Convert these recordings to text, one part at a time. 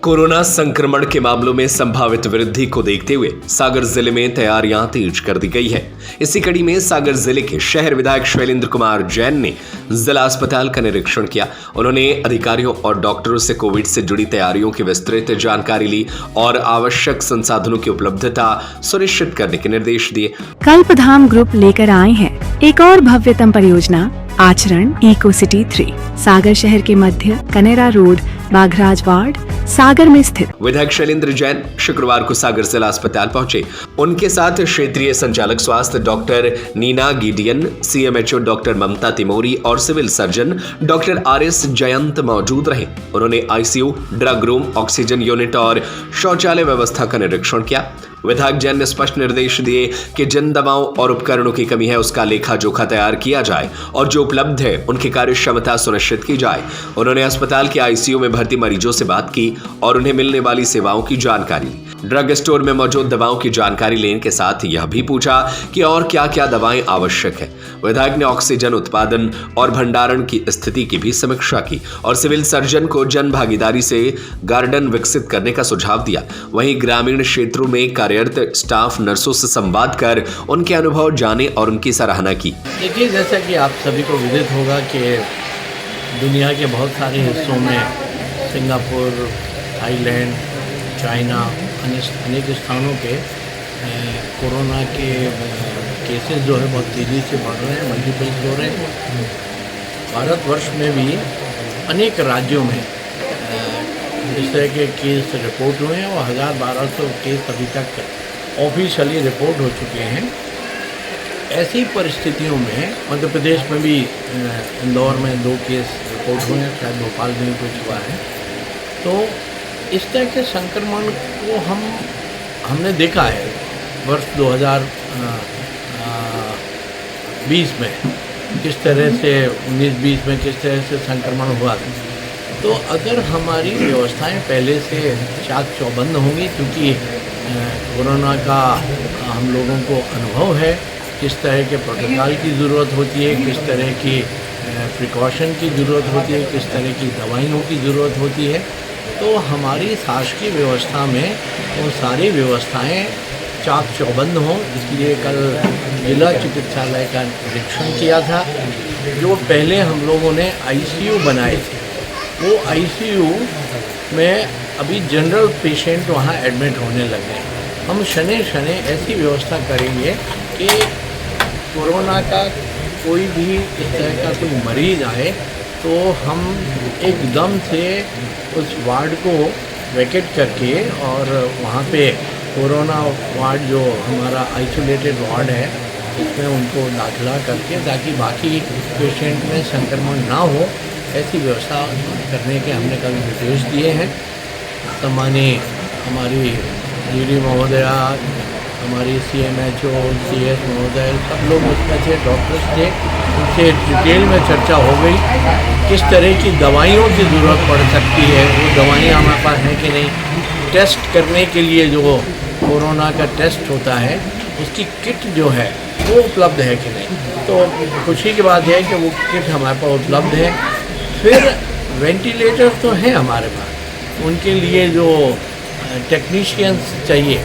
Corona संक्रमण के मामलों में संभावित वृद्धि को देखते हुए सागर जिले में तैयारियां तेज कर दी गई है। इसी कड़ी में सागर जिले के शहर विधायक शैलेंद्र कुमार जैन ने जिला अस्पताल का निरीक्षण किया। उन्होंने अधिकारियों और डॉक्टरों से कोविड से जुड़ी तैयारियों की विस्तृत जानकारी ली और आवश्यक संसाधनों की उपलब्धता सुनिश्चित करने के निर्देश दिए। कल्पधाम ग्रुप लेकर आए हैं एक और भव्यतम परियोजना आचरण इको सिटी 3 सागर शहर के मध्य कनेरा रोड बाघराज वार्ड सागर में स्थित। विधायक शैलेंद्र जैन शुक्रवार को सागर जिला अस्पताल पहुंचे। उनके साथ क्षेत्रीय संचालक स्वास्थ्य doctor Neena Gideon, CMHO doctor Mamta Timori और civil surgeon doctor RS Jayant मौजूद रहे। उन्होंने ICU, drug room, oxygen unit और शौचालय व्यवस्था का निरीक्षण किया। विधायक जैन ने स्पष्ट निर्देश दिए कि जिन दवाओं और उपकरणों की कमी है उसका लेखा जोखा तैयार किया जाए और जो उपलब्ध है उनकी कार्य क्षमता सुनिश्चित की जाए। उन्होंने अस्पताल के आईसीयू में भर्ती मरीजों से बात की और उन्हें मिलने वाली सेवाओं की जानकारी ली। ड्रग स्टोर में मौजूद दवाओं की जानकारी लेने के साथ यह भी पूछा कि और क्या क्या दवाएं आवश्यक है। विधायक ने ऑक्सीजन उत्पादन और भंडारण की स्थिति की भी समीक्षा की और सिविल सर्जन को जन भागीदारी से गार्डन विकसित करने का सुझाव दिया। वहीं ग्रामीण क्षेत्रों में कार्यरत स्टाफ नर्सों से संवाद कर उनके अनुभव जाने और उनकी सराहना की। देखिए, जैसा कि आप सभी को विदित होगा कि दुनिया के बहुत सारे हिस्सों में सिंगापुर, थाईलैंड, चाइना, अनेक स्थानों पे कोरोना के केसेस जो है बहुत तेज़ी से बढ़ रहे हैं, मल्टीपल्स हो रहे हैं। भारतवर्ष में भी अनेक राज्यों में इस तरह के केस रिपोर्ट हुए हैं और 1000-1200 केस अभी तक ऑफिशियली रिपोर्ट हो चुके हैं। ऐसी परिस्थितियों में मध्य प्रदेश में भी इंदौर में 2 केस रिपोर्ट हुए हैं, शायद भोपाल में भी कुछ हुआ है। तो इस तरह के संक्रमण को हमने देखा है वर्ष 2020 में किस तरह से 19-20 में किस तरह से संक्रमण हुआ। तो अगर हमारी व्यवस्थाएं पहले से चाक चौबंद होंगी, क्योंकि कोरोना का हम लोगों को अनुभव है किस तरह के प्रोटोकॉल की ज़रूरत होती है, किस तरह की प्रिकॉशन की ज़रूरत होती है, किस तरह की दवाइयों की ज़रूरत होती है, तो हमारी शासकीय व्यवस्था में वो सारी व्यवस्थाएं चाक चौबंद हों। इसलिए कल जिला चिकित्सालय का निरीक्षण किया था। जो पहले हम लोगों ने आईसीयू बनाए थे, वो आईसीयू में अभी जनरल पेशेंट वहाँ एडमिट होने लगे। हम शनि ऐसी व्यवस्था करेंगे कि कोरोना का कोई भी इस तरह का कोई मरीज आए तो हम एकदम से उस वार्ड को वैकेट करके और वहाँ पे कोरोना वार्ड जो हमारा आइसोलेटेड वार्ड है उसमें उनको दाखिला करके ताकि बाकी पेशेंट में संक्रमण ना हो, ऐसी व्यवस्था करने के हमने कल निर्देश दिए हैं। सम्मानीय हमारी डीडी महोदया, हमारी सीएमएचओ, सीएस महोदय, सब लोग उसमें थे, डॉक्टर्स थे, उनसे डिटेल में चर्चा हो गई किस तरह की दवाइयों की ज़रूरत पड़ सकती है, वो दवाइयाँ हमारे पास हैं कि नहीं, टेस्ट करने के लिए जो कोरोना का टेस्ट होता है उसकी किट जो है वो उपलब्ध है कि नहीं। तो खुशी की बात है कि वो किट हमारे पास उपलब्ध है। फिर वेंटिलेटर तो हैं हमारे पास, उनके लिए जो टेक्नीशियंस चाहिए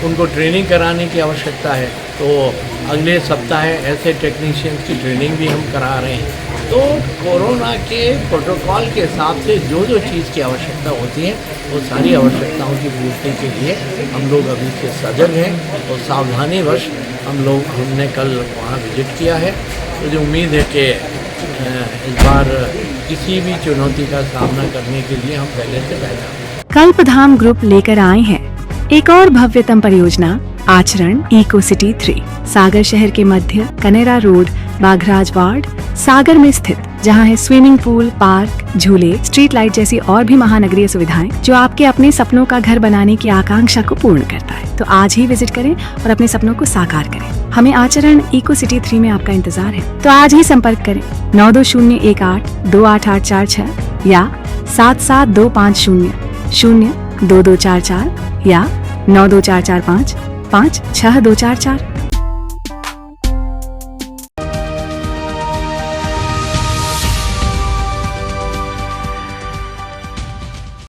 उनको ट्रेनिंग कराने की आवश्यकता है। तो अगले सप्ताह ऐसे टेक्नीशियंस की ट्रेनिंग भी हम करा रहे हैं। तो कोरोना के प्रोटोकॉल के हिसाब से जो चीज़ की आवश्यकता होती है वो सारी आवश्यकताओं की पूर्ति के लिए हम लोग अभी से सजग हैं और सावधानीवश हमने कल वहाँ विजिट किया है। मुझे उम्मीद है कि इस बार किसी भी चुनौती का सामना करने के लिए हम पहले से बेहतर हैं। कल्पधाम ग्रुप लेकर आए हैं एक और भव्यतम परियोजना आचरण इको सिटी 3 सागर शहर के मध्य कनेरा रोड बाघराज वार्ड सागर में स्थित, जहां है स्विमिंग पूल, पार्क, झूले, स्ट्रीट लाइट जैसी और भी महानगरीय सुविधाएं जो आपके अपने सपनों का घर बनाने की आकांक्षा को पूर्ण करता है। तो आज ही विजिट करें और अपने सपनों को साकार करें। हमें आचरण इको सिटी 3 में आपका इंतजार है, तो आज ही संपर्क करें 9201828846 या 7725002244 या 92445 56244।